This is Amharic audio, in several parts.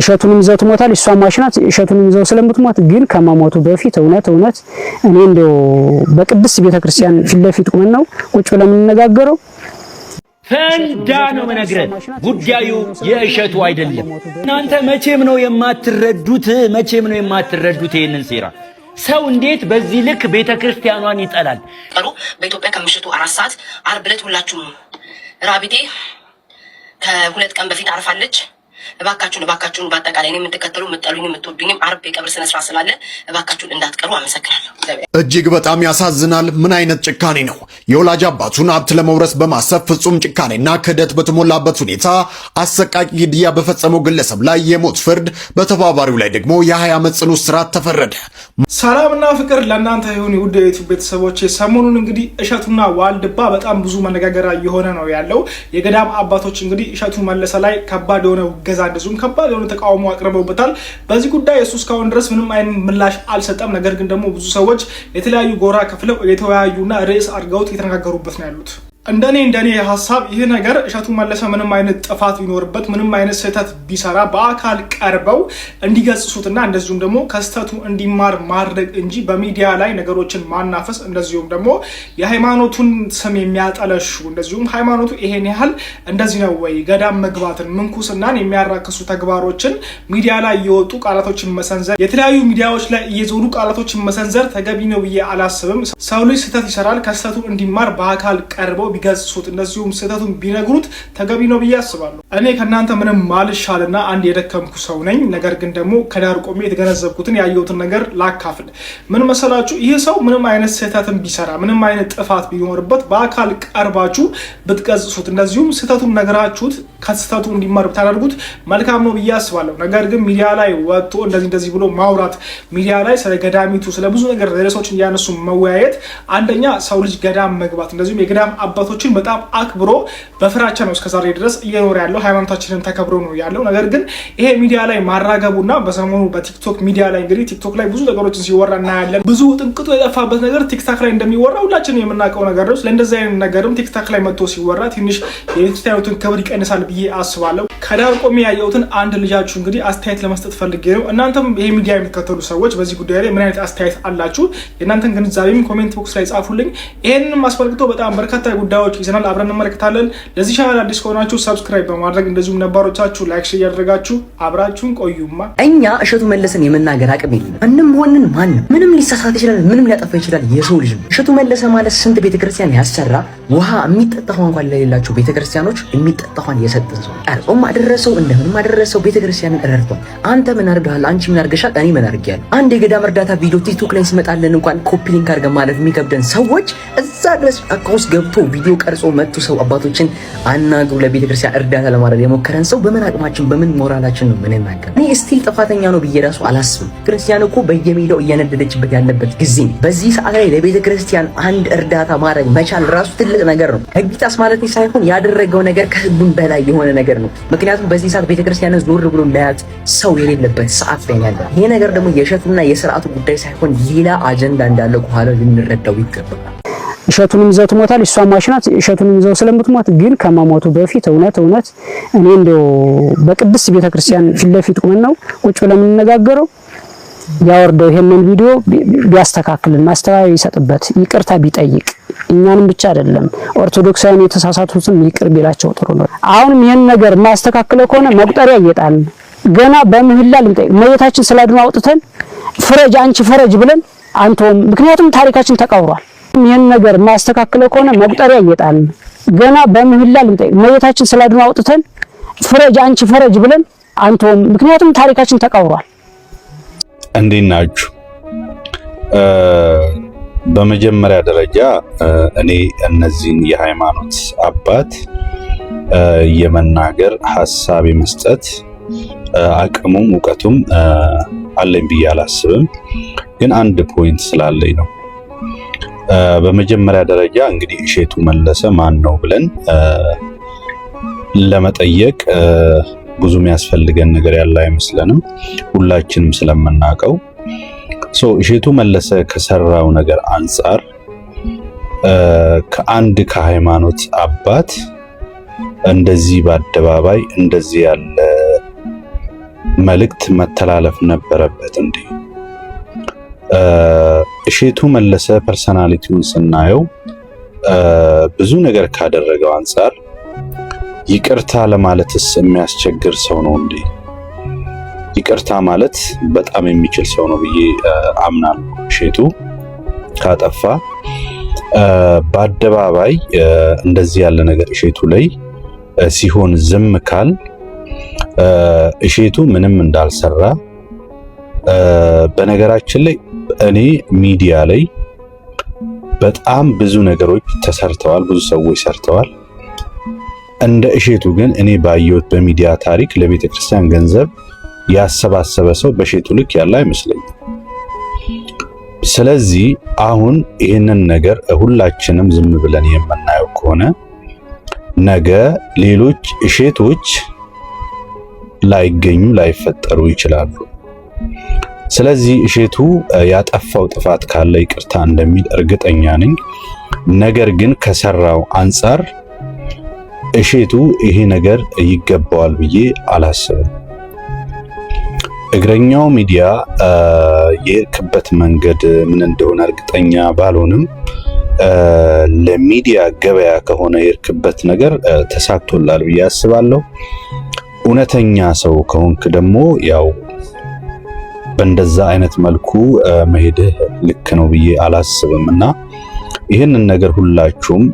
እሸቱንም ይዘው ትሞታል እሷ ማሽናት እሸቱንም ይዘው ስለምትሞት ግን ከማሞቱ በፊት እውነት እኔ እንደው በቅድስ ቤተክርስቲያን ፊት ለፊት ቁመን ነው ቁጭ ብለን የምንነጋገረው ፈንዳ ነው መነግረን ጉዳዩ የእሸቱ አይደለም። እናንተ መቼም ነው የማትረዱት ይሄንን ሴራ ሰው እንዴት በዚህ ልክ ቤተክርስቲያኗን ይጠላል? በኢትዮጵያ ከምሽቱ 4 ሰዓት ዓርብ ዕለት ሁላችሁም ራቢቴ ከ2 ቀን በፊት አርፋለች። እባካችሁን በአጠቃላይ እኔ የምትከተሉ የምትጠሉኝ የምትወዱኝም ዓርብ የቀብር ስነ ስርዓት ስላለ እባካችሁን እንዳትቀሩ አመሰግናለሁ። እጅግ በጣም ያሳዝናል። ምን አይነት ጭካኔ ነው? የወላጅ አባቱን ሀብት ለመውረስ በማሰብ ፍጹም ጭካኔና ክህደት በተሞላበት ሁኔታ አሰቃቂ ግድያ በፈጸመው ግለሰብ ላይ የሞት ፍርድ፣ በተባባሪው ላይ ደግሞ የ20 ዓመት ጽኑ እስራት ተፈረደ። ሰላምና ፍቅር ለእናንተ ይሁን ውድ የዩቲዩብ ቤተሰቦች። ሰሞኑን እንግዲህ እሸቱና ዋልድባ በጣም ብዙ መነጋገሪያ እየሆነ ነው ያለው። የገዳም አባቶች እንግዲህ እሸቱ መለሰ ላይ ከባድ የሆነ ገዛ እንደዚሁም ከባድ የሆነ ተቃውሞ አቅርበውበታል። በዚህ ጉዳይ እሱ እስካሁን ድረስ ምንም አይነት ምላሽ አልሰጠም። ነገር ግን ደግሞ ብዙ ሰዎች የተለያዩ ጎራ ከፍለው የተወያዩና ርዕስ አድርገውት እየተነጋገሩበት ነው ያሉት። እንደኔ ሐሳብ ይህ ነገር እሸቱ መለሰ ምንም አይነት ጥፋት ቢኖርበት ምንም አይነት ስህተት ቢሰራ በአካል ቀርበው እንዲገጽሱትና እንደዚሁም ደግሞ ከስተቱ እንዲማር ማድረግ እንጂ በሚዲያ ላይ ነገሮችን ማናፈስ እንደዚሁም ደግሞ የሃይማኖቱን ስም የሚያጠለሹ እንደዚሁም ሃይማኖቱ ይሄን ያህል እንደዚህ ነው ወይ ገዳም መግባትን ምንኩስናን የሚያራክሱ ተግባሮችን ሚዲያ ላይ እየወጡ ቃላቶችን መሰንዘር የተለያዩ ሚዲያዎች ላይ እየዞሩ ቃላቶችን መሰንዘር ተገቢ ነው ብዬ አላስብም። ሰው ልጅ ስህተት ይሰራል። ከስተቱ እንዲማር በአካል ቀርበው ቢገጽሱት እንደዚሁም ስህተቱን ቢነግሩት ተገቢ ነው ብዬ አስባለሁ። እኔ ከናንተ ምንም ማልሻልና አንድ የደከምኩ ሰው ነኝ። ነገር ግን ደግሞ ከዳር ቆሜ የተገነዘብኩትን ያየሁትን ነገር ላካፍል። ምን መሰላችሁ? ይህ ሰው ምንም አይነት ስህተትን ቢሰራ ምንም አይነት ጥፋት ቢኖርበት በአካል ቀርባችሁ ብትገጽሱት እንደዚሁም ስህተቱን ነግራችሁት ከስህተቱ እንዲማር ብታደርጉት መልካም ነው ብዬ አስባለሁ። ነገር ግን ሚዲያ ላይ ወጥቶ እንደዚህ ብሎ ማውራት፣ ሚዲያ ላይ ስለ ገዳሚቱ ስለ ብዙ ነገር ርዕሶችን እያነሱ መወያየት አንደኛ ሰው ልጅ ገዳም መግባት እንደዚሁም የገዳም አባቶችን በጣም አክብሮ በፍራቻ ነው እስከዛሬ ድረስ እየኖረ ያለው። ሃይማኖታችንን ተከብሮ ነው ያለው። ነገር ግን ይሄ ሚዲያ ላይ ማራገቡና በሰሞኑ በቲክቶክ ሚዲያ ላይ እንግዲህ ቲክቶክ ላይ ብዙ ነገሮችን ሲወራ እናያለን። ብዙ ጥንቅጡ የጠፋበት ነገር ቲክታክ ላይ እንደሚወራ ሁላችንም የምናውቀው ነገር ነው። ስለእንደዚህ አይነት ነገርም ቲክታክ ላይ መጥቶ ሲወራ ትንሽ የቤተክርስቲያኑን ክብር ይቀንሳል ብዬ አስባለሁ። ከዳር ቆሜ ያየሁትን አንድ ልጃችሁ እንግዲህ አስተያየት ለመስጠት ፈልጌ ነው። እናንተም ይሄ ሚዲያ የምትከተሉ ሰዎች በዚህ ጉዳይ ላይ ምን አይነት አስተያየት አላችሁ? የእናንተን ግንዛቤም ኮሜንት ቦክስ ላይ ጻፉልኝ። ይሄንን አስመልክቶ በጣም በርካታ ጉዳዮች ይዘናል፣ አብረን እንመለከታለን። ለዚህ ቻናል አዲስ ከሆናችሁ ሰብስክራይብ በማድረግ እንደዚሁም ነባሮቻችሁ ላይክ እያደረጋችሁ አብራችሁን ቆዩማ። እኛ እሸቱ መለሰን የመናገር አቅም የለም። ማንም ሆንን ማንም ምንም ሊሳሳት ይችላል፣ ምንም ሊያጠፋ ይችላል። የሰው ልጅ ነው። እሸቱ መለሰ ማለት ስንት ቤተክርስቲያን ያሰራ ውሃ የሚጠጣው እንኳን ለሌላቸው ቤተክርስቲያኖች የሚጠጣውን የሰጠን ሰው ቀርጾም አደረሰው እንደምንም አደረሰው ቤተክርስቲያንን ረድቷል። አንተ ምን አድርገሃል? አንቺ ምን አድርገሻል? እኔ ምን አድርጌያለሁ? አንድ የገዳም እርዳታ ቪዲዮ ቲክቶክ ላይ ሲመጣልን እንኳን ኮፒ ሊንክ አድርገን ማለት የሚከብደን ሰዎች እዛ ድረስ አካውንት ገብቶ ቪዲዮ ቀርጾ መጥቶ ሰው አባቶችን አናግሩ ለቤተክርስቲያን እርዳታ ለማድረግ የሞከረን ሰው በምን አቅማችን በምን ሞራላችን ነው የምንናገር? እኔ እስቲል ጥፋተኛ ነው ብዬ ራሱ አላስብም። ክርስቲያን እኮ በየሜዳው እየነደደችበት ያለበት ጊዜ በዚህ ሰዓት ላይ ለቤተክርስቲያን አንድ እርዳታ ማድረግ መቻል ራሱ ትልቅ ነገር ነው። ህግ ቢጣስ ማለት ሳይሆን ያደረገው ነገር ከህግም በላይ የሆነ ነገር ነው። ምክንያቱም በዚህ ሰዓት ቤተክርስቲያንን ዞር ብሎ እንዳያት ሰው የሌለበት ሰዓት ላይ ያለ ይሄ ነገር ደግሞ የእሸቱና የስርዓቱ ጉዳይ ሳይሆን ሌላ አጀንዳ እንዳለው ከኋላ ልንረዳው ይገባል። እሸቱንም ይዘው ትሞታል እሷ ማሽናት እሸቱንም ይዘው ስለምትሞት ግን ከማሞቱ በፊት እውነት እኔ እንደው በቅድስ ቤተክርስቲያን ፊት ለፊት ቁመን ነው ቁጭ ብለን የምንነጋገረው። ያወርደው ይሄንን ቪዲዮ ቢያስተካክልን ማስተባበያ ይሰጥበት ይቅርታ ቢጠይቅ እኛንም ብቻ አይደለም ኦርቶዶክሳውያን የተሳሳቱትም ይቅር ቢላቸው ጥሩ ነው። አሁንም ይሄን ነገር ማስተካከለው ከሆነ መቁጠሪያ እየጣልን ገና በምህላ ልንጠይቅ መየታችን ስላድኖ አውጥተን ፍረጅ አንቺ ፈረጅ ብለን አንተውም። ምክንያቱም ታሪካችን ተቀብሯል። ይሄን ነገር ማስተካከለው ከሆነ መቁጠሪያ እየጣልን ገና በምህላ ልንጠይቅ መየታችን ስላድኖ አውጥተን ፍረጅ አንቺ ፈረጅ ብለን አንተውም። ምክንያቱም ታሪካችን ተቀብሯል። እንዴት ናችሁ? በመጀመሪያ ደረጃ እኔ እነዚህን የሃይማኖት አባት የመናገር ሐሳብ የመስጠት አቅሙም እውቀቱም አለኝ ብዬ አላስብም። ግን አንድ ፖይንት ስላለኝ ነው። በመጀመሪያ ደረጃ እንግዲህ እሸቱ መለሰ ማን ነው ብለን ለመጠየቅ ብዙ የሚያስፈልገን ነገር ያለ አይመስለንም፣ ሁላችንም ስለምናውቀው። እሸቱ መለሰ ከሰራው ነገር አንፃር ከአንድ ከሃይማኖት አባት እንደዚህ በአደባባይ እንደዚህ ያለ መልእክት መተላለፍ ነበረበት እንዴ? እሸቱ መለሰ ፐርሰናሊቲውን ስናየው ብዙ ነገር ካደረገው አንፃር ይቅርታ ለማለትስ የሚያስቸግር ሰው ነው እንዴ? ይቅርታ ማለት በጣም የሚችል ሰው ነው ብዬ አምናለሁ። እሸቱ ካጠፋ በአደባባይ እንደዚህ ያለ ነገር እሸቱ ላይ ሲሆን ዝም ካል እሸቱ ምንም እንዳልሰራ በነገራችን ላይ እኔ ሚዲያ ላይ በጣም ብዙ ነገሮች ተሰርተዋል፣ ብዙ ሰዎች ሰርተዋል። እንደ እሸቱ ግን እኔ ባየሁት በሚዲያ ታሪክ ለቤተ ክርስቲያን ገንዘብ ያሰባሰበ ሰው በእሸቱ ልክ ያለ አይመስለኝም። ስለዚህ አሁን ይህንን ነገር ሁላችንም ዝም ብለን የምናየው ከሆነ ነገ ሌሎች እሸቶች ላይገኙ ላይፈጠሩ ይችላሉ። ስለዚህ እሸቱ ያጠፋው ጥፋት ካለ ይቅርታ እንደሚል እርግጠኛ ነኝ። ነገር ግን ከሰራው አንፃር እሸቱ ይሄ ነገር ይገባዋል ብዬ አላስብም። እግረኛው ሚዲያ የሄድክበት መንገድ ምን እንደሆነ እርግጠኛ ባልሆንም ለሚዲያ ገበያ ከሆነ የሄድክበት ነገር ተሳክቶላል ብዬ አስባለሁ። እውነተኛ ሰው ከሆንክ ደግሞ ያው በእንደዛ አይነት መልኩ መሄድህ ልክ ነው ብዬ አላስብም እና ይህንን ነገር ሁላችሁም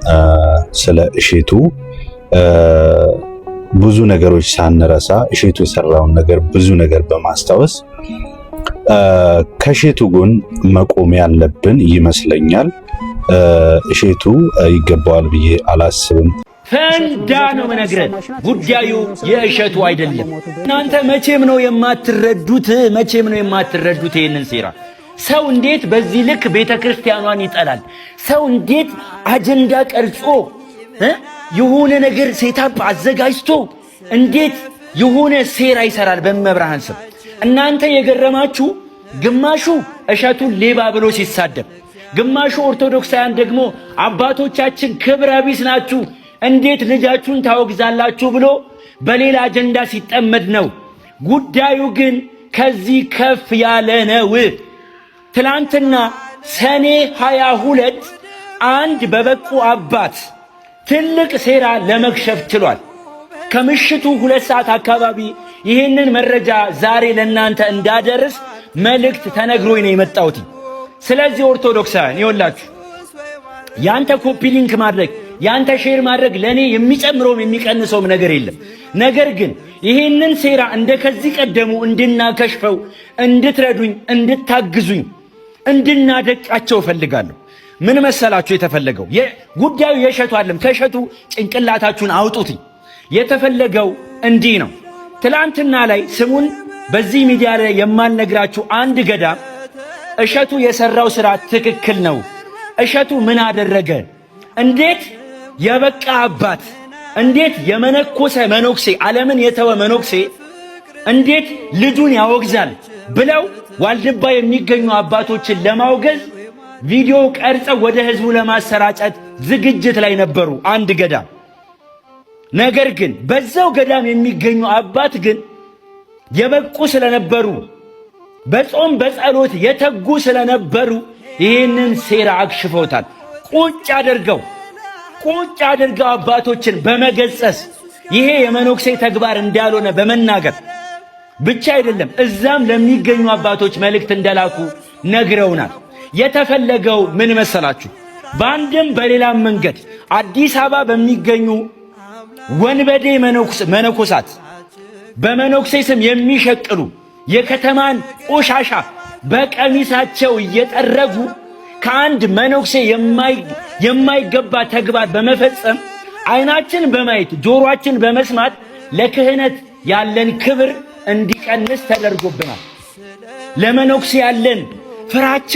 ስለ እሸቱ ብዙ ነገሮች ሳንረሳ እሸቱ የሰራውን ነገር ብዙ ነገር በማስታወስ ከእሸቱ ጎን መቆም ያለብን ይመስለኛል። እሸቱ ይገባዋል ብዬ አላስብም። ፈንዳ ነው መነግረን። ጉዳዩ የእሸቱ አይደለም። እናንተ መቼም ነው የማትረዱት፣ መቼም ነው የማትረዱት ይህንን ሴራ። ሰው እንዴት በዚህ ልክ ቤተ ክርስቲያኗን ይጠላል? ሰው እንዴት አጀንዳ ቀርጾ የሆነ ነገር ሴታፕ አዘጋጅቶ እንዴት የሆነ ሴራ ይሰራል በመብርሃን ስም? እናንተ የገረማችሁ ግማሹ እሸቱን ሌባ ብሎ ሲሳደብ፣ ግማሹ ኦርቶዶክሳውያን ደግሞ አባቶቻችን ክብረ ቢስ ናችሁ እንዴት ልጃችሁን ታወግዛላችሁ ብሎ በሌላ አጀንዳ ሲጠመድ ነው። ጉዳዩ ግን ከዚህ ከፍ ያለ ነው። ትላንትና ሰኔ 22 አንድ በበቁ አባት ትልቅ ሴራ ለመክሸፍ ችሏል። ከምሽቱ 2 ሰዓት አካባቢ ይህንን መረጃ ዛሬ ለእናንተ እንዳደርስ መልእክት ተነግሮኝ ነው የመጣሁት። ስለዚህ ኦርቶዶክሳውያን ይወላችሁ ያንተ ኮፒ ሊንክ ማድረግ ያንተ ሼር ማድረግ ለኔ የሚጨምረውም የሚቀንሰውም ነገር የለም። ነገር ግን ይህንን ሴራ እንደከዚህ ቀደሙ እንድናከሽፈው እንድትረዱኝ፣ እንድታግዙኝ፣ እንድናደቃቸው እፈልጋለሁ። ምን መሰላችሁ የተፈለገው? ጉዳዩ የእሸቱ አይደለም። ከእሸቱ ጭንቅላታችሁን አውጡት። የተፈለገው እንዲህ ነው። ትላንትና ላይ ስሙን በዚህ ሚዲያ ላይ የማልነግራችሁ አንድ ገዳም እሸቱ የሰራው ስራ ትክክል ነው። እሸቱ ምን አደረገ? እንዴት የበቃ አባት፣ እንዴት የመነኮሰ መነኩሴ፣ ዓለምን የተወ መነኩሴ እንዴት ልጁን ያወግዛል ብለው ዋልድባ የሚገኙ አባቶችን ለማውገዝ ቪዲዮ ቀርጸው ወደ ህዝቡ ለማሰራጨት ዝግጅት ላይ ነበሩ አንድ ገዳም። ነገር ግን በዛው ገዳም የሚገኙ አባት ግን የበቁ ስለነበሩ በጾም በጸሎት የተጉ ስለነበሩ ይህንን ሴራ አክሽፈውታል። ቁጭ አድርገው አባቶችን በመገሰጽ ይሄ የመነኩሴ ተግባር እንዳልሆነ በመናገር ብቻ አይደለም፣ እዛም ለሚገኙ አባቶች መልእክት እንደላኩ ነግረውናል። የተፈለገው ምን መሰላችሁ? በአንድም በሌላም መንገድ አዲስ አበባ በሚገኙ ወንበዴ መነኮሳት በመነኩሴ ስም የሚሸቅሉ የከተማን ቆሻሻ በቀሚሳቸው እየጠረጉ ከአንድ መነኩሴ የማይገባ ተግባር በመፈጸም አይናችን በማየት ጆሮአችን በመስማት ለክህነት ያለን ክብር እንዲቀንስ ተደርጎብናል። ለመነኩሴ ያለን ፍራቻ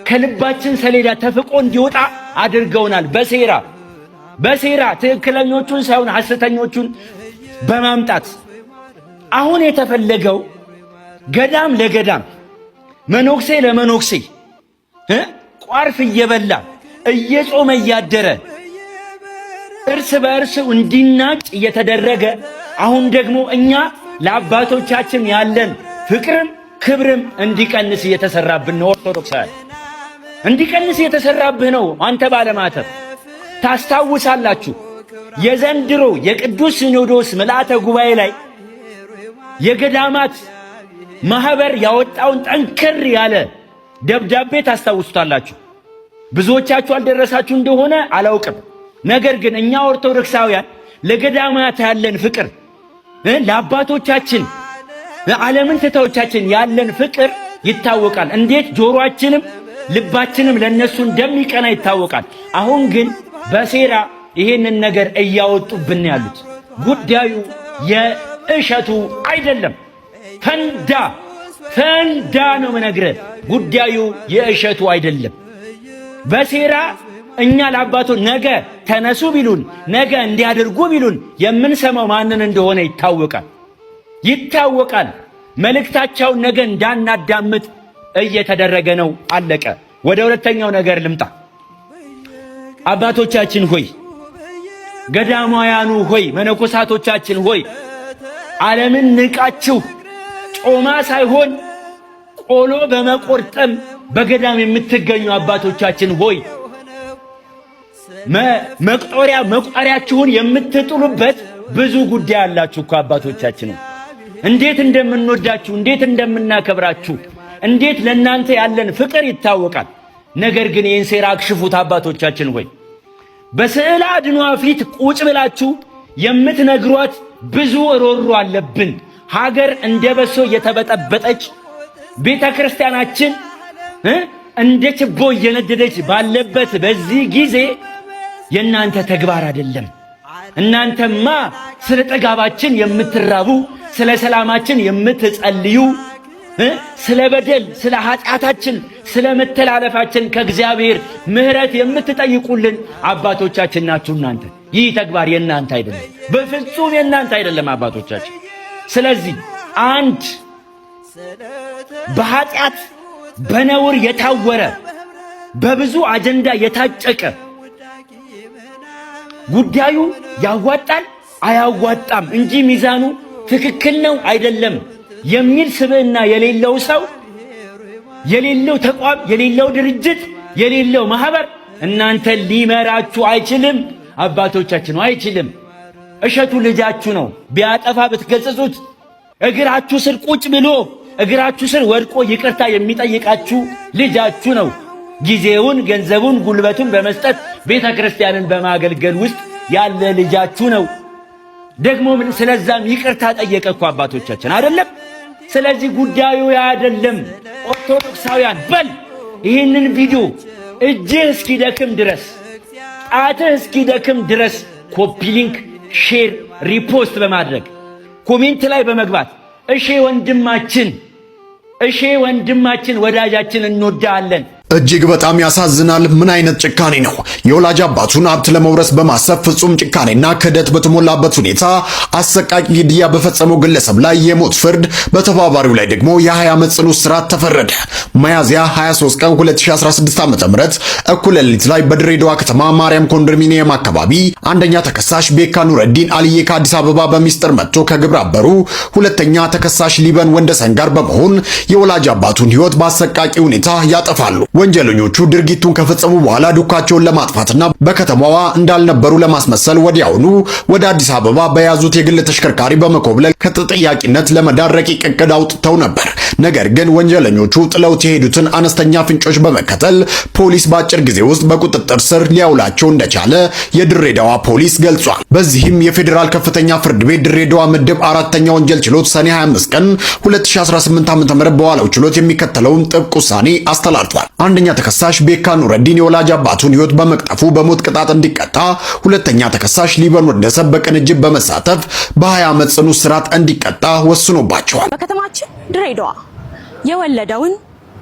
ከልባችን ሰሌዳ ተፍቆ እንዲወጣ አድርገውናል። በሴራ ትክክለኞቹን ሳይሆን ሐሰተኞቹን በማምጣት አሁን የተፈለገው ገዳም ለገዳም መነኩሴ ለመነኩሴ ቋርፍ እየበላ እየጾመ እያደረ እርስ በእርስ እንዲናጭ እየተደረገ አሁን ደግሞ እኛ ለአባቶቻችን ያለን ፍቅርም ክብርም እንዲቀንስ እየተሰራብን ነው። ኦርቶዶክሳውያን እንዲቀንስ እየተሰራብህ ነው። አንተ ባለማተብ ታስታውሳላችሁ፣ የዘንድሮ የቅዱስ ሲኖዶስ ምልአተ ጉባኤ ላይ የገዳማት ማህበር ያወጣውን ጠንከር ያለ ደብዳቤ ታስታውሱታላችሁ። ብዙዎቻችሁ አልደረሳችሁ እንደሆነ አላውቅም። ነገር ግን እኛ ኦርቶዶክሳውያን ለገዳማት ያለን ፍቅር፣ ለአባቶቻችን ለዓለምን ትተዎቻችን ያለን ፍቅር ይታወቃል። እንዴት ጆሮአችንም ልባችንም ለነሱ እንደሚቀና ይታወቃል። አሁን ግን በሴራ ይሄንን ነገር እያወጡብን ያሉት ጉዳዩ የእሸቱ አይደለም። ፈንዳ ነው መነግርህ። ጉዳዩ የእሸቱ አይደለም። በሴራ እኛ ለአባቶ ነገ ተነሱ ቢሉን ነገ እንዲያደርጉ ቢሉን የምንሰማው ማንን እንደሆነ ይታወቃል። መልእክታቸውን ነገ እንዳናዳምጥ እየተደረገ ነው። አለቀ። ወደ ሁለተኛው ነገር ልምጣ። አባቶቻችን ሆይ፣ ገዳማውያኑ ሆይ፣ መነኮሳቶቻችን ሆይ ዓለምን ንቃችሁ ጮማ ሳይሆን ቆሎ በመቆርጠም በገዳም የምትገኙ አባቶቻችን ሆይ መቁጠሪያችሁን የምትጥሉበት ብዙ ጉዳይ አላችሁ እኮ አባቶቻችን። እንዴት እንደምንወዳችሁ፣ እንዴት እንደምናከብራችሁ፣ እንዴት ለእናንተ ያለን ፍቅር ይታወቃል። ነገር ግን ይህን ሴራ አክሽፉት አባቶቻችን ሆይ። በስዕል አድኗ ፊት ቁጭ ብላችሁ የምትነግሯት ብዙ ሮሮ አለብን። ሀገር እንደ በሶ እየተበጠበጠች ቤተ ክርስቲያናችን እንደ ችቦ እየነደደች ባለበት በዚህ ጊዜ የእናንተ ተግባር አይደለም። እናንተማ ስለ ጠጋባችን የምትራቡ፣ ስለ ሰላማችን የምትጸልዩ፣ ስለ በደል ስለ ኃጢአታችን ስለ መተላለፋችን ከእግዚአብሔር ምሕረት የምትጠይቁልን አባቶቻችን ናችሁ እናንተ። ይህ ተግባር የእናንተ አይደለም፣ በፍጹም የእናንተ አይደለም አባቶቻችን። ስለዚህ አንድ በኃጢአት በነውር የታወረ በብዙ አጀንዳ የታጨቀ ጉዳዩ ያዋጣል አያዋጣም እንጂ ሚዛኑ ትክክል ነው አይደለም የሚል ስብዕና የሌለው ሰው፣ የሌለው ተቋም፣ የሌለው ድርጅት፣ የሌለው ማህበር እናንተ ሊመራችሁ አይችልም። አባቶቻችን አይችልም። እሸቱ ልጃችሁ ነው። ቢያጠፋ ብትገጽጹት እግራችሁ ስር ቁጭ ብሎ እግራችሁ ስር ወድቆ ይቅርታ የሚጠይቃችሁ ልጃችሁ ነው። ጊዜውን፣ ገንዘቡን፣ ጉልበቱን በመስጠት ቤተ ክርስቲያንን በማገልገል ውስጥ ያለ ልጃችሁ ነው። ደግሞ ምን ስለዛም ይቅርታ ጠየቀ እኮ አባቶቻችን አይደለም። ስለዚህ ጉዳዩ አይደለም። ኦርቶዶክሳውያን በል ይህንን ቪዲዮ እጅህ እስኪደክም ድረስ ጣትህ እስኪደክም ድረስ ኮፒ ሊንክ፣ ሼር፣ ሪፖስት በማድረግ ኮሜንት ላይ በመግባት እሺ ወንድማችን ወዳጃችን እንወዳለን። እጅግ በጣም ያሳዝናል። ምን አይነት ጭካኔ ነው! የወላጅ አባቱን ሀብት ለመውረስ በማሰብ ፍጹም ጭካኔና ክህደት በተሞላበት ሁኔታ አሰቃቂ ግድያ በፈጸመው ግለሰብ ላይ የሞት ፍርድ፣ በተባባሪው ላይ ደግሞ የ20 ዓመት ጽኑ እስራት ተፈረደ። ሚያዝያ 23 ቀን 2016 ዓ.ም እኩለ ሌሊት ላይ በድሬዳዋ ከተማ ማርያም ኮንዶሚኒየም አካባቢ አንደኛ ተከሳሽ ቤካ ኑረዲን አልዬ ከአዲስ አበባ በሚስጥር መጥቶ ከግብረ አበሩ ሁለተኛ ተከሳሽ ሊበን ወንደሰን ጋር በመሆን የወላጅ አባቱን ሕይወት በአሰቃቂ ሁኔታ ያጠፋሉ። ወንጀለኞቹ ድርጊቱን ከፈጸሙ በኋላ ዱካቸውን ለማጥፋትና በከተማዋ እንዳልነበሩ ለማስመሰል ወዲያውኑ ወደ አዲስ አበባ በያዙት የግል ተሽከርካሪ በመኮብለል ከተጠያቂነት ለመዳር ረቂቅ እቅድ አውጥተው ነበር። ነገር ግን ወንጀለኞቹ ጥለውት የሄዱትን አነስተኛ ፍንጮች በመከተል ፖሊስ በአጭር ጊዜ ውስጥ በቁጥጥር ስር ሊያውላቸው እንደቻለ የድሬዳዋ ፖሊስ ገልጿል። በዚህም የፌዴራል ከፍተኛ ፍርድ ቤት ድሬዳዋ ምድብ አራተኛ ወንጀል ችሎት ሰኔ 25 ቀን 2018 ዓ.ም በዋለው ችሎት የሚከተለውን ጥብቅ ውሳኔ አስተላልፏል። አንደኛ ተከሳሽ ቤካ ኑረዲን የወላጅ አባቱን ሕይወት በመቅጠፉ በሞት ቅጣት እንዲቀጣ፣ ሁለተኛ ተከሳሽ ሊበን ወንደሰን በቅንጅት በመሳተፍ በ20 ዓመት ጽኑ እስራት እንዲቀጣ ወስኖባቸዋል። በከተማችን ድሬዳዋ የወለደውን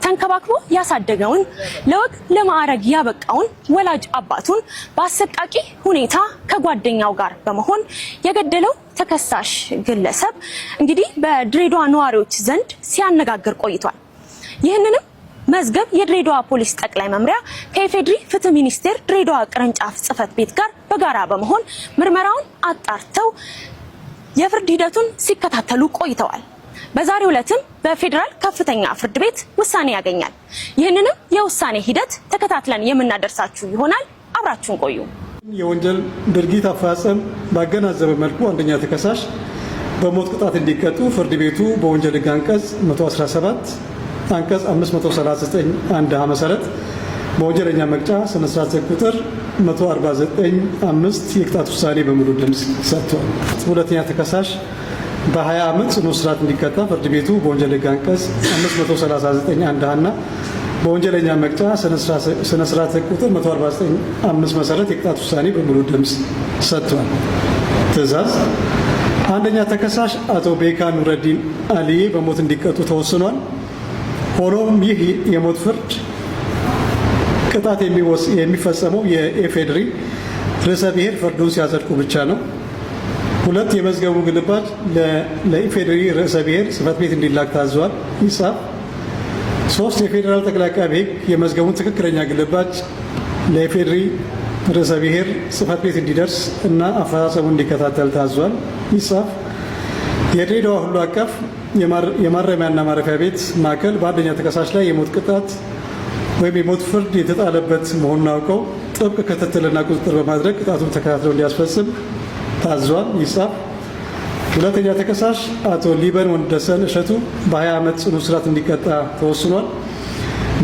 ተንከባክቦ ያሳደገውን ለወግ ለማዕረግ ያበቃውን ወላጅ አባቱን በአሰቃቂ ሁኔታ ከጓደኛው ጋር በመሆን የገደለው ተከሳሽ ግለሰብ እንግዲህ በድሬዳዋ ነዋሪዎች ዘንድ ሲያነጋግር ቆይቷል። ይህንንም መዝገብ የድሬዳዋ ፖሊስ ጠቅላይ መምሪያ ከኢፌድሪ ፍትህ ሚኒስቴር ድሬዳዋ ቅርንጫፍ ጽህፈት ቤት ጋር በጋራ በመሆን ምርመራውን አጣርተው የፍርድ ሂደቱን ሲከታተሉ ቆይተዋል። በዛሬው ዕለትም በፌዴራል ከፍተኛ ፍርድ ቤት ውሳኔ ያገኛል። ይህንንም የውሳኔ ሂደት ተከታትለን የምናደርሳችሁ ይሆናል። አብራችሁን ቆዩ። የወንጀል ድርጊት አፈጻጸም ባገናዘበ መልኩ አንደኛ ተከሳሽ በሞት ቅጣት እንዲቀጡ ፍርድ ቤቱ በወንጀል ሕግ አንቀጽ 117 አንቀጽ 539 1 መሰረት በወንጀለኛ መቅጫ ስነ ስርዓት ቁጥር 149(5) የቅጣት ውሳኔ በሙሉ ድምፅ ሰጥቷል። ሁለተኛ ተከሳሽ በ20 ዓመት ጽኑ እስራት እንዲቀጣ ፍርድ ቤቱ በወንጀል ሕግ አንቀጽ 539 1 እና በወንጀለኛ መቅጫ ስነ ስርዓት ቁጥር 149(5) መሰረት የቅጣት ውሳኔ በሙሉ ድምፅ ሰጥቷል። ትዕዛዝ አንደኛ ተከሳሽ አቶ ቤካ ኑረዲን አሊዬ በሞት እንዲቀጡ ተወስኗል። ሆኖም ይህ የሞት ፍርድ ቅጣት የሚፈጸመው የኢፌዴሪ ርዕሰ ብሔር ፍርዱን ሲያጸድቁ ብቻ ነው። ሁለት የመዝገቡ ግልባጭ ለኢፌዴሪ ርዕሰ ብሔር ጽሕፈት ቤት እንዲላክ ታዟል። ይጻፍ። ሶስት የፌዴራል ጠቅላይ ዓቃቤ ሕግ የመዝገቡን ትክክለኛ ግልባጭ ለኢፌዴሪ ርዕሰ ብሔር ጽሕፈት ቤት እንዲደርስ እና አፈጻጸሙን እንዲከታተል ታዟል። ይጻፍ። የድሬዳዋ ሁሉ አቀፍ የማረሚያና ማረፊያ ቤት ማዕከል በአንደኛ ተከሳሽ ላይ የሞት ቅጣት ወይም የሞት ፍርድ የተጣለበት መሆኑን አውቀው ጥብቅ ክትትልና ቁጥጥር በማድረግ ቅጣቱን ተከታትለው እንዲያስፈጽም ታዟል። ይጻፍ። ሁለተኛ ተከሳሽ አቶ ሊበን ወንደሰን እሸቱ በ20 ዓመት ጽኑ እስራት እንዲቀጣ ተወስኗል።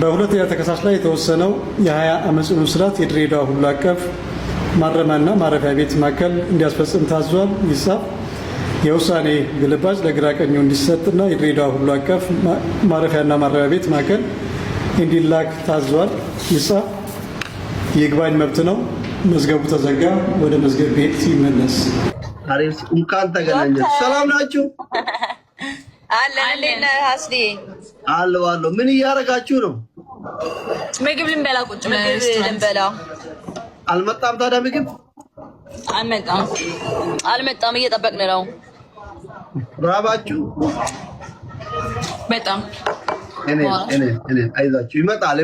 በሁለተኛ ተከሳሽ ላይ የተወሰነው የ20 ዓመት ጽኑ እስራት የድሬዳዋ ሁሉ አቀፍ ማረሚያና ማረፊያ ቤት ማዕከል እንዲያስፈጽም ታዟል። ይጻፍ። የውሳኔ ግልባጭ ለግራ ቀኙ እንዲሰጥና የድሬዳዋ ሁሉ አቀፍ ማረፊያና ማረሚያ ቤት ማዕከል እንዲላክ ታዟል። ይጻፍ። የይግባኝ መብት ነው። መዝገቡ ተዘጋ። ወደ መዝገብ ቤት ይመለስ። አሬስ እንኳን ተገናኘን። ሰላም ናችሁ? አለን ሀስዲ አሎ ምን እያደረጋችሁ ነው? ምግብ ልንበላ ቁጭ ብለን ልንበላ። አልመጣም ታዲያ ምግብ? አልመጣም እየጠበቅን ነው። ራባችሁ? በጣም እኔ አይዛችሁ ይመጣል።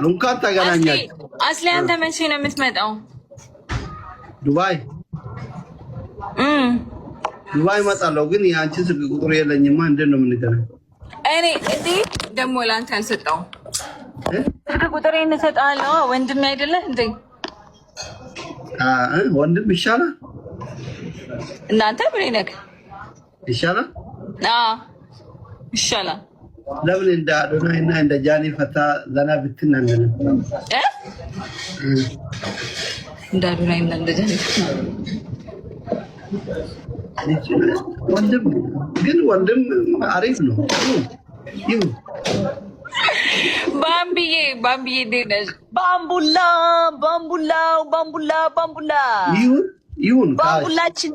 እንኳን ተገናኛችሁ። አስሊ አንተ መቼ ነው የምትመጣው? ዱባይ እመጣለሁ፣ ግን የአንቺን ስልክ ቁጥር የለኝማ። እንዴት ነው የምንገናኝ? እኔ እንዴ ደግሞ ለአንተ አልሰጠውም። ስልክ ቁጥር እንሰጣለሁ። ወንድም አይደለህ እንዴ? ወንድም ይሻላል። እናንተ ምን ነክ ይሻላል? ይሻላል። ለምን እንደ አዶናይና እንደ ጃኒ ፈታ ዘና ብትን አንደነ እንደ አዶናይና እንደ ጃኒ ወንድም አሪፍ ነው። ይሁን ባምቢዬ እንዴት ነሽ? ባምቡላ ይሁን ባምቡላችን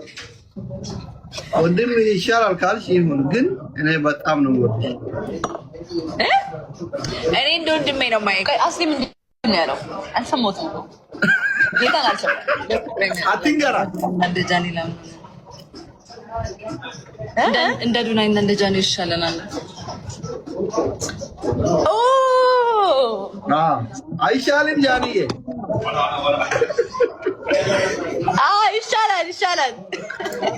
ወንድም ይሻላል ካልሽ ይሁን። ግን እኔ በጣም ነው የምወድሽ። እኔ እንደ ወንድሜ ነው የማየው። አስሊ ምንድን ነው ያለው? አልሰማሁትም። ጌታን አልሰማሁትም። አትንገራ እንደ ጃኒ እንደ ዱናይና እንደ ጃኒ ይሻለናል። አይሻልም? ጃኒዬ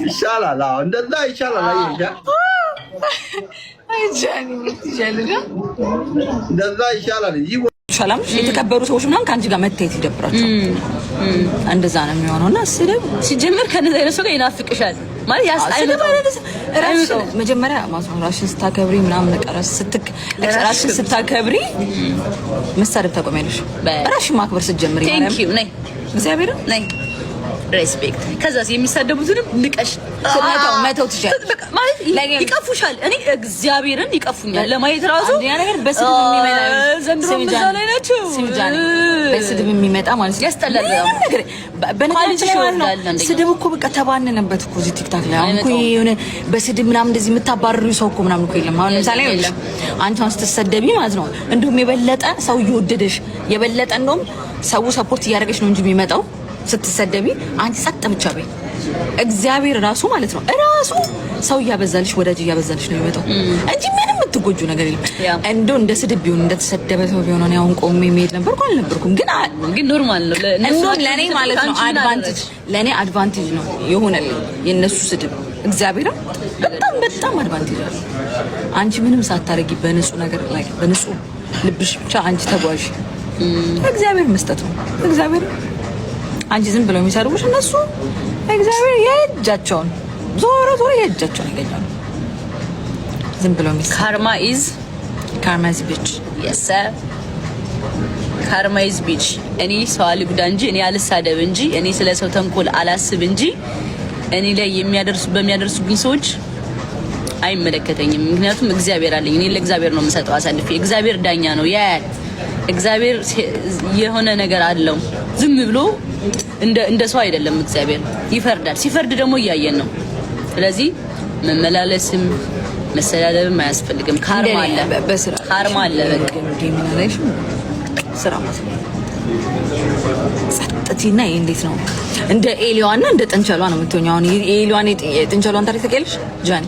ይሻላል። እንደዛ ይሻላል። እንደዛ ይሻላል። ሰላም የተከበሩ ሰዎች ምናምን ከአንቺ ጋር መታየት ይደብራቸው። እንደዛ ነው የሚሆነውና ሲጀምር ከነዛ አይነት ሰው ጋር ይናፍቅሻል ማለት ራስሽ መጀመሪያ ራስሽን ስታከብሪ ምናምን ራስሽን ስታከብሪ መሳደብ ታቆሚያለሽ። ራስሽን ማክበር ስትጀምሪ እግዚአብሔር ነይ ሬስፔክት ከዛስ የሚሳደቡትንም ንቀሽ መተው ትችያለሽ ማለት ይቀፉሻል። እኔ እግዚአብሔርን ይቀፉኛል ለማየት ራሱ አንደኛ ነገር በስድብ የሚመጣ ዘንድሮ ምዛ ላይ ናቸው። በስድብ የሚመጣ ማለት ያስጠላል። በነገራችን ላይ ስድብ እኮ በቃ ተባነነበት እኮ እዚህ ቲክታክ ላይ አሁን እኮ የሆነ በስድብ ምናምን እንደዚህ የምታባርሩ ሰው እኮ ምናምን እኮ የለም። አሁን ለምሳሌ አንቺ አሁን ስትሰደቢ ማለት ነው እንደውም የበለጠ ሰው እየወደደሽ የበለጠ እንደውም ሰው ሰፖርት እያደረገሽ ነው እንጂ የሚመጣው ስትሰደቢ አንቺ ጸጥ ብቻ በይ። እግዚአብሔር ራሱ ማለት ነው ራሱ ሰው እያበዛልሽ ወዳጅ እያበዛልሽ ነው የሚመጣው እንጂ ምንም የማትጎጁ ነገር የለም። እንደው እንደ ስድብ ቢሆን እንደተሰደበ ሰው ቢሆን ነው አሁን ቆሜ መሄድ ነበርኩ አልነበርኩም። ግን ኖርማል ነው እንደው ለኔ ማለት ነው አድቫንቴጅ ነው የሆነልኝ የነሱ ስድብ። እግዚአብሔር በጣም አድቫንቴጅ ነው። አንቺ ምንም ሳታረጊ በንጹህ ነገር ላይ በንጹህ ልብሽ ብቻ አንቺ ተጓዥ እግዚአብሔር መስጠት ነው። እግዚአብሔር አንቺ ዝም ብለው የሚሰሩሽ እነሱ እግዚአብሔር የእጃቸውን ዞሮ የእጃቸውን ይገኛሉ። ዝም ብለው ካርማ ኢዝ ቢች yes sir ካርማ ኢዝ ቢች። እኔ ሰው አልጉዳ እንጂ እኔ አልሳደብ እንጂ እኔ ስለ ሰው ተንኮል አላስብ እንጂ እኔ ላይ በሚያደርሱብኝ ሰዎች አይመለከተኝም። ምክንያቱም እግዚአብሔር አለኝ። እኔ ለእግዚአብሔር ነው የምሰጠው አሳልፌ። እግዚአብሔር ዳኛ ነው። እግዚአብሔር የሆነ ነገር አለው። ዝም ብሎ እንደ ሰው አይደለም። እግዚአብሔር ይፈርዳል። ሲፈርድ ደግሞ እያየን ነው። ስለዚህ መመላለስም መሰላለብም አያስፈልግም። ካርማ አለ፣ ካርማ አለ። ስራ ማለት ጸጥቲና እንዴት ነው እንደ ኤሊዋና እንደ ጥንቸሏ ነው የምትሆኛው። አሁን ኤሊዋን ጥንቸሏን ታሪክ ተቀልሽ ጃኒ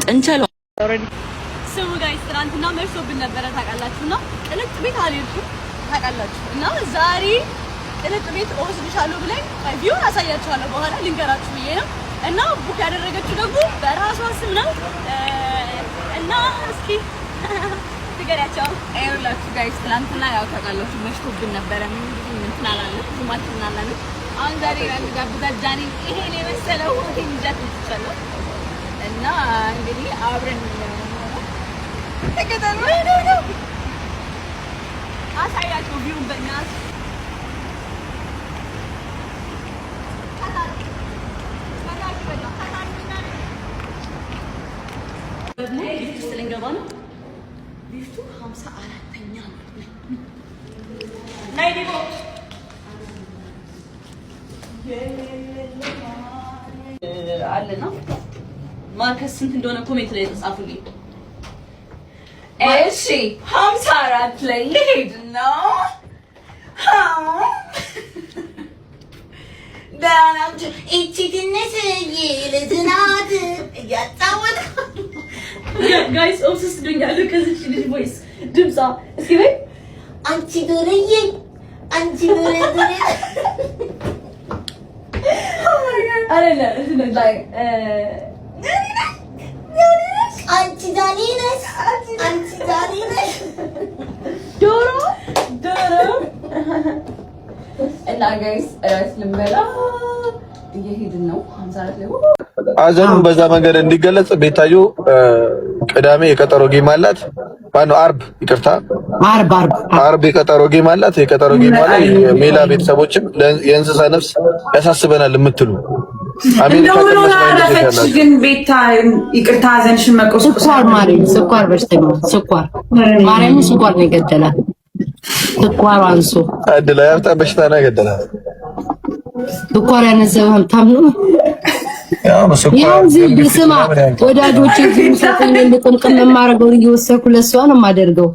ጥንቸሏ ስሙ ጋይስ ትናንትና መርሶብን ነበረ ታውቃላችሁና ቅልጥ ቤት አልሄድኩም ታውቃላችሁ። እና ዛሬ ቅልጥ ቤት ወስድሻለሁ ብለኝ ቪዲዮን አሳያችኋለሁ በኋላ ልንገራችሁ ብዬ ነው። እና ቡክ ያደረገችው ደግሞ በራሷ ስም ነው። እና እስኪ ትገሪያቸው አይውላችሁ ጋይስ ትናንትና ያው ታውቃላችሁ መሽቶብን ነበረ። ምን ትናላለች ዝማትናላለች። አሁን ዛሬ ጋብዛት ጃኒ ይሄን የመሰለው ሆቴል ይዛት ልትቻለሁ። እና እንግዲህ አብረን ተከታተሉ ነው አሳያችሁ ቪውን በእናት ሊፍት ስለንገባ ነው። ሊፍቱ 54ኛ ነው። ናይ ዲቦ አለና ማርከስ ስንት እንደሆነ ኮሜንት ላይ ተጻፉልኝ። እሺ 54 ላይ ልሄድ ነው። ዳናንቺ እቺ ትንሽ ይልዝናት ያጣወት ጋይስ ኦብሰስ ዱኛለ ከዚህ ልጅ ቮይስ ድምጻ እስኪ በይ አንቺ ዶርዬ አንቺ ዶርዬ አረላ እዚህ ላይ አንቺ ዳኒ ነሽ አንቺ ዳኒ ነሽ ዶሮ እና ጋይስ ራስ ልንበላ እየሄድን ነው 54 ላይ አዘኑ በዛ መንገድ እንዲገለጽ ቤታዮ ቅዳሜ የቀጠሮ ጌም አላት። ማነው አርብ ይቅርታ አርብ የቀጠሮ ጌም አላት። የቀጠሮ ጌም ማለት ሜላ ቤተሰቦችም የእንስሳ ነፍስ ያሳስበናል የምትሉ አሜሪካ ተመስማኝ ግን ቤታ ይቅርታ አዘንሽን መቆስቆስ ስኳር በሽተኛ ስኳር ማርያም ስኳር ነው የገደላት። ስኳር አንሶ አድላ ያፍጣ በሽታ ነው የገደላት። ስኳር ያነዘበ ሀብታም ነው። ያው ስማ ወዳጆቼ ዝምሰጠኝ ልቅምቅም የማደርገው እየወሰድኩ ለእሷ ነው የማደርገው።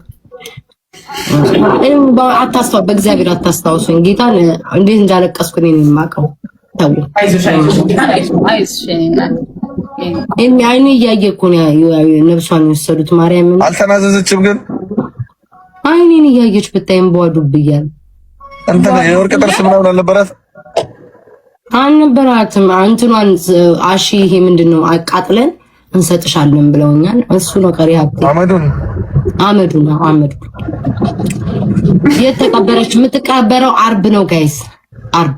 አታስታው በእግዚአብሔር አታስታውሱኝ። ጌታን እንዴት እንዳለቀስኩ እኔ ነኝ የማውቀው። ተው አይኔ እያየ እኮ ነው ነብሷን የወሰዱት። ማርያምን አልተናዘዘችም ግን አይኔን እያየች ብታይም በዋዱብ ብያለሁ። እንትን የወርቅ ጥርስ ምናምን አልነበራት አልነበራትም። አንተኗን አሺ ይሄ ምንድነው አቃጥለን እንሰጥሻለን ብለውኛል። እሱ ነው ቀሪ ሀብት አመዱ ነው። የተቀበረች የምትቀበረው አርብ ነው ጋይስ አርብ።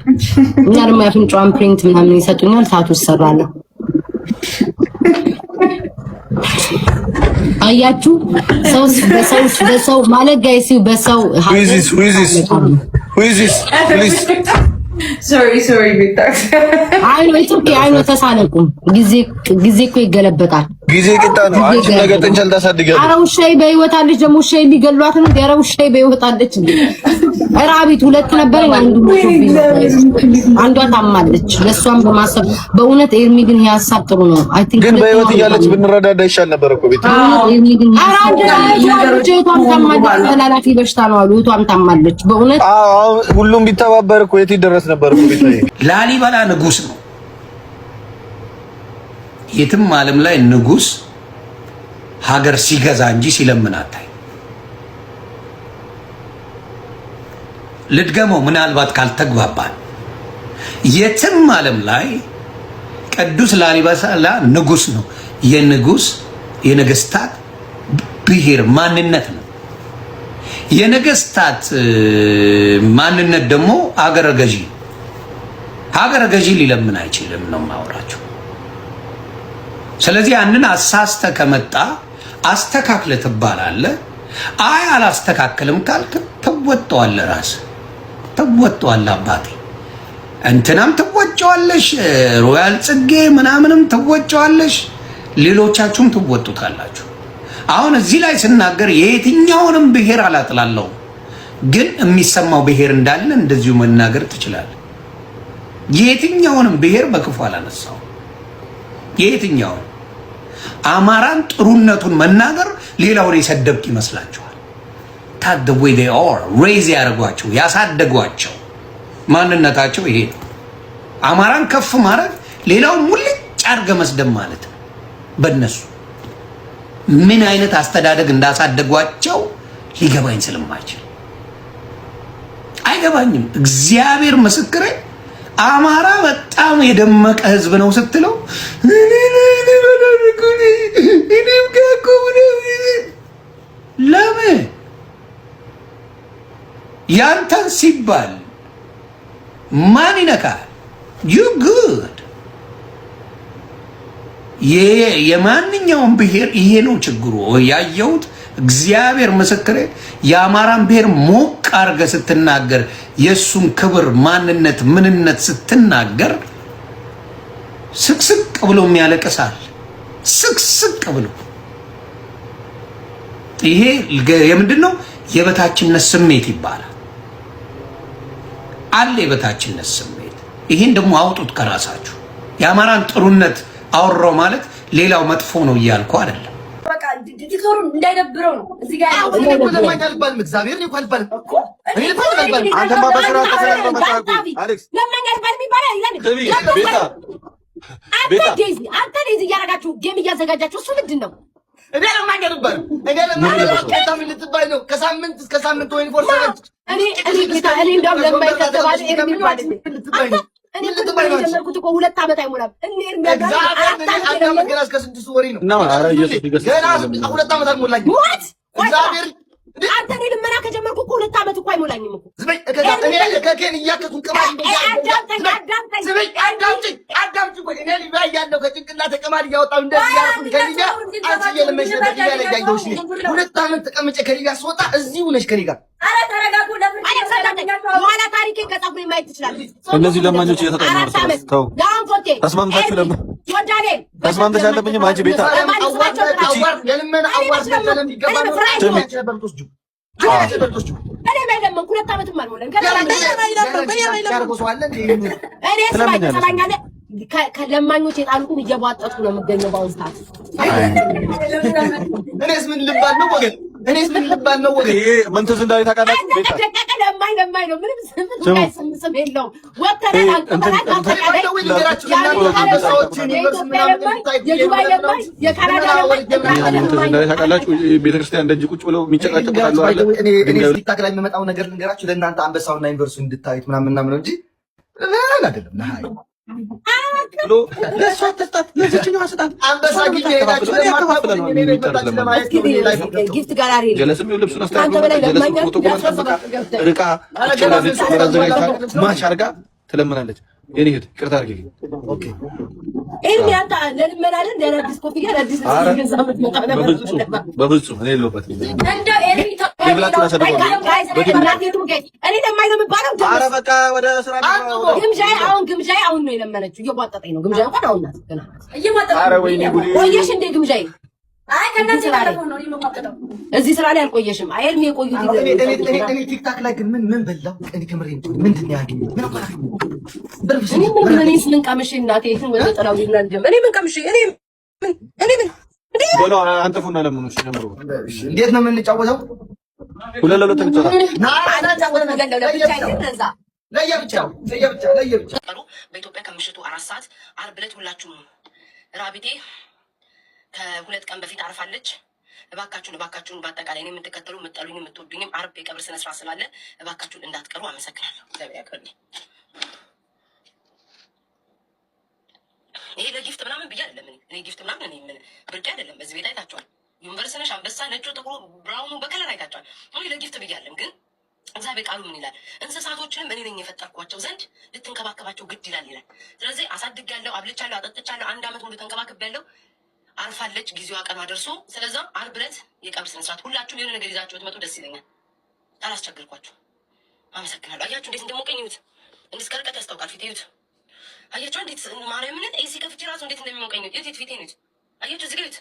እና ደግሞ ያፍንጫዋን ፕሪንት ምናምን ይሰጡኛል። ታቱ ሰራለሁ። አያችሁ በሰው ማለት ጋይስ በሰው sorry Victor አይ ነው ተሳለቁም ጊዜ እኮ ይገለበጣል። ጊዜ ቂጣ ነው። አንቺ ነገ ጥንቸል ታሳድጋለሽ። ኧረ ውሻዬ በህይወት አለች። ደግሞ ውሻዬ ሊገሏት ነው። ኧረ ውሻዬ በህይወት አለች። ራቢት ሁለት ነበረኝ። አንዷ ታማለች። ለሷም በማሰብ በእውነት ኤርሚ ግን ሀሳብ ጥሩ ነው። አይ ቲንክ ግን በህይወት እያለች ብንረዳዳ ይሻል ነበር እኮ ቤት። ኤርሚ ግን ቷም ታማለች። ተላላፊ በሽታ ነው አሉ። ቷም ታማለች በእውነት። አዎ ሁሉም ቢተባበር እኮ የት ይደረስ ነበር እኮ ቤት። ላሊበላ ንጉስ ነው። የትም ዓለም ላይ ንጉስ ሀገር ሲገዛ እንጂ ሲለምን አታይ። ልድገመው ምናልባት ካልተግባባን። የትም ዓለም ላይ ቅዱስ ላሊበላ ንጉስ ነው። የንጉስ የነገስታት ብሔር ማንነት ነው። የነገስታት ማንነት ደግሞ ሀገረ ገዢ። ሀገረ ገዢ ሊለምን አይችልም ነው ማወራቸው። ስለዚህ ያንን አሳስተ ከመጣ አስተካክለ ትባላለህ። አይ አላስተካክልም ካልክ ትወጣዋለህ፣ ራስህ ትወጣዋለህ። አባቴ እንትናም ትወጫዋለሽ፣ ሮያል ጽጌ ምናምንም ትወጫዋለሽ፣ ሌሎቻችሁም ትወጡታላችሁ። አሁን እዚህ ላይ ስናገር የየትኛውንም ብሔር አላጥላለሁ፣ ግን የሚሰማው ብሔር እንዳለ እንደዚሁ መናገር ትችላለህ። የየትኛውንም ብሔር በክፉ አላነሳው። የየትኛውን አማራን ጥሩነቱን መናገር ሌላውን የሰደብክ ይመስላችኋል? ታድ the way they are raise ያደርጓቸው ያሳደጓቸው ማንነታቸው ይሄ ነው። አማራን ከፍ ማድረግ ሌላውን ሙልጭ አድርገህ መስደብ ማለት ነው። በእነሱ ምን አይነት አስተዳደግ እንዳሳደጓቸው ሊገባኝ ስለማይችል አይገባኝም። እግዚአብሔር ምስክሬ አማራ በጣም የደመቀ ህዝብ ነው ስትለው ለምን ያንተን ሲባል ማን ይነካል? you good የማንኛውም ብሔር ይሄ ነው ችግሩ። ያየሁት እግዚአብሔር ምስክሬ የአማራን ብሔር ሞቅ አድርገህ ስትናገር የሱን ክብር ማንነት ምንነት ስትናገር ስቅስቅ ብሎ የሚያለቅሳል። ስቅስቅ ብሎ ይሄ የምንድነው? የበታችነት ስሜት ይባላል አለ። የበታችነት ስሜት ይሄን ደግሞ አውጡት ከራሳችሁ። የአማራን ጥሩነት አወራው ማለት ሌላው መጥፎ ነው እያልኩ አይደለም። በቃ ዲክቶሩን እንዳይደብረው ነው እዚህ ጋር ያለው። እግዚአብሔር ነው ካልባል እኮ እኔ ልፈልጋል። አንተማ በስራ ተሰራው መጣቁ አሌክስ ለማኛል ባል የሚባለው ይላል። አንተ ዴዚ እያረጋችሁ ጌም እያዘጋጃችሁ እሱ ምንድን ነው? እኔ ለማኛል ባል እኔ ለማኛል ከታም ልትባይ ነው። ከሳምንት እስከ ሳምንት ወይ ፎርስ እኔ ጌታ እኔ እንደውም ለማይከተባል ኤርሚ ባል ልትባይ ነው። እኔ ጀመርኩት እኮ 2 ዓመት አይሞላም። እኔ ገና እስከ 6 ወሬ ነው። ገና 2 ዓመት አልሞላኝ። እግዚአብሔር አንተ እኔ ልመና ከጀመርኩ እኮ 2 ዓመት እኮ አይሞላኝም እኮ። እኔ ከኬን እያከቱን ቀማል አዳምጪ ቆይ እኔ ሊባ ያለው ከጭንቅላት ተቀማል እያወጣው እንደዚህ ያልኩ ከሊጋ አንቺ የለመሽ ነበር ይያለ ያየውሽ 2 ዓመት ተቀምጬ ከሊጋ ስወጣ እዚሁ ነሽ ከሊጋ። አረ ተረጋጉ። ለምን ዋላ ታሪኬ ከጻፉኝ ማየት ትችላለህ። እነዚህ ለማኞች እየተጠናሩ ተው ተስማምታችሁ ለምን ወዳኔ ተስማምተሽ አለብኝም አንቺ ቤታ የለምን አዋር ሰለም ይገባል ነው እኔ ማይለምን 2 ዓመትም አልሞላኝ። ከለማኞች የጣሉትን እየቧጠጥኩ ነው የምገኘው በአሁኑ ሰዓት። እኔስ ምን ልባል ነው ወገን? እኔስ ምን ልባል ነው ወገን? ይሄ መንተዝ እንዳለ ታውቃላችሁ። ቤታ ደቀቀ ለማኝ ነው ምንም ስም የለውም። ወተረን ቤተክርስቲያን ደጅ ቁጭ ብለው የሚጨቃጨቁት አሉ አለ። እኔ ቲክታክ ላይ የሚመጣው ነገር ልንገራችሁ ለእናንተ አንበሳውና ዩኒቨርሲቲው እንድታዩት ምናምን ነው እንጂ አይደለም ነሃይ ብሎ ለሷ ተጣጣ ለዚህኛው አስጣት አንበሳ ጊዜ ሄዳችሁ ጊፍት ጋላሪ ጀለስም ልብሱን አስተካክሎ ጀለስ ፎቶግራፍ ርቃ ማች አርጋ ትለምናለች። የኔ እህት ይቅርታ አድርጊ። ኦኬ ኤርሚ አንተ ለልመናለን ለአዲስ ኮፍያ ለአዲስ ገዛመት መጣ በፍጹም እኔ የለሁበትም። እንደ ኤርሚ ተብላችሁ አሰደባለሁ እኔ ለማይ ነው የሚባለው። ኧረ በቃ ወደ ስራ ግምዣዬ አሁን ነው የለመነችው። እየቧጠጠኝ ነው ግምዣዬ እንኳን አሁን ናት ገና እየቧጠጠኝ። ኧረ ወይኔ ጉዴ ቆየሽ እንደ ግምዣዬ አይ ከእናንተ ጋር ነው የምማቀጠው። እዚህ ስራ ላይ አልቆየሽም። አይ ኤርሚ የቆዩት እኔ ቲክታክ ላይ ግን ምን በላው? እኔ ከምሬ ምንድን ነው ያገኘሁት? ምን አባራ እኔ ምን ቀምሼ እናቴ ወደ ጥላው ይላል ጀመረ። እኔ ምን ቀምሼ እኔ ምን በሎ አንተፉና ለምኑ እሺ ጀምሩ። እንዴት ነው የምንጫወተው? ሁለት ለሁለት እንጫወታለን። ለየብቻው በኢትዮጵያ ከምሽቱ 4 ሰዓት ዓርብ ዕለት ሁላችሁም ራቢቴ ከ2 ቀን በፊት አርፋለች። እባካችሁን በአጠቃላይ እኔ የምትከተሉ የምትጠሉኝ የምትወዱኝም አርብ የቀብር ስነ ስርዓት ስላለ እባካችሁን እንዳትቀሩ። አመሰግናለሁ። እግዚአብሔር ያክብርልኝ። ይሄ ለጊፍት ምናምን ብዬ አይደለም። እኔ ጊፍት ምናምን እኔ ምን ብርቅ አይደለም። በዚህ ቤት አይታችኋል። ዩኒቨርስ ነሽ፣ አንበሳ፣ ነጩ፣ ጥቁሩ፣ ብራውኑ በከለር አይታችኋል። እኔ ለጊፍት ብዬ አይደለም። ግን እግዚአብሔር ቃሉ ምን ይላል? እንስሳቶችንም እኔ ነኝ የፈጠርኳቸው ዘንድ ልትንከባከባቸው ግድ ይላል ይላል። ስለዚህ አሳድጌያለሁ፣ አብልቻለሁ፣ አጠጥቻለሁ፣ 1 ዓመት ሙሉ ተንከባክቤያለሁ። አርፋለች፣ ጊዜዋ ቀኗ ደርሶ፣ ስለዛ ዓርብ ዕለት የቀብር ስነ ስርዓት ሁላችሁም የሆነ ነገር ይዛችሁ ብትመጡ ደስ ይለኛል። አላስቸግርኳችሁ። አመሰግናለሁ። አያችሁ እንዴት እንደሞቀኝ እዩት። እንዴት ከርቀት ያስታውቃል ፊቴ እዩት። አያችሁ እንዴት ማርያምን ኤሲ ከፍቼ ራሱ እንዴት እንደሚሞቀኝ እዩት። ፊቴ እዩት። አያችሁ እዚህ ጋር እዩት።